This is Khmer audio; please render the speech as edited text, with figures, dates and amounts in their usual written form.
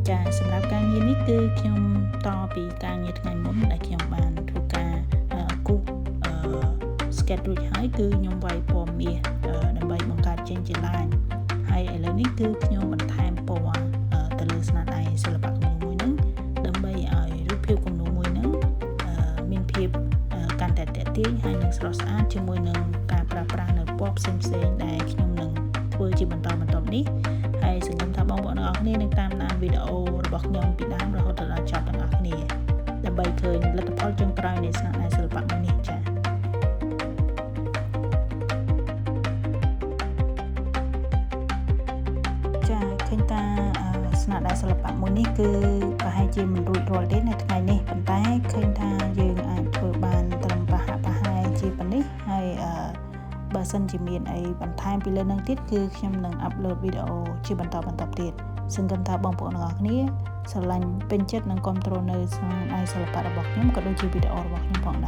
ចាសម្រាប់ការងារនេះគឺខ្ញុំតពីការងារថ្ងៃមុនដែលខ្ញុំបានធ្វើការគូសsketch រួចហើយគឺខ្ញុំវាយពណ៌មាសដើម្បីបង្កើតចេញជាឡាញហើយឥឡូវនេះគឺខ្ញុំបន្ថែមពណ៌ទៅលើស្នាដៃសិល្បៈគំនូរមួយហ្នឹងដើម្បីឲ្យរូបភាពគំនូរមួយហ្នឹងមានភាពកាន់តែទាក់ទាញហើយនឹងស្រស់ស្អាតជាមួយនឹងការប្រើប្រាស់នៅពណ៌ផ្សេងៗដែលខ្ញុំនឹងធ្វើជាបន្តនេះហើយសង្ឃឹមថាបងប្អូនទាំងអស់គ្នានឹងតាមដានវីដេអូរបស់ខ្ញុំពីដើមរហូតដល់ចប់ទាំងអស់គ្នាដើម្បីឃើញលទ្ធផលចុងក្រោយនៃស្នាដៃសិល្បៈមួយនេះចា៎ឃើញថាស្នាដៃសិល្បៈមួយនេះគឺប្រហែលជាមិនរួចរាល់ទេនៅថ្ងៃនេះប៉ុន្តែឃើញថាយើងអាចធ្វើបានត្រឹមប្រហែលជាប៉ុណ្នេះហើយបើសិនជាមានអីបន្ថែមពីលើនឹងទៀតគឺខ្ញុំនឹងអាប់ឡូតវីដេអូជាបន្តទៀតសង្ឃឹមថាបងប្អូនទាំងអស់គ្នាស្រឡាញ់ពេញចិត្តនិងគាំទ្រនៅស្នាដៃសិល្បៈរបស់ខ្ញុំក៏ដូចជាវីដេអូរបស់ខ្ញុំផងដែរ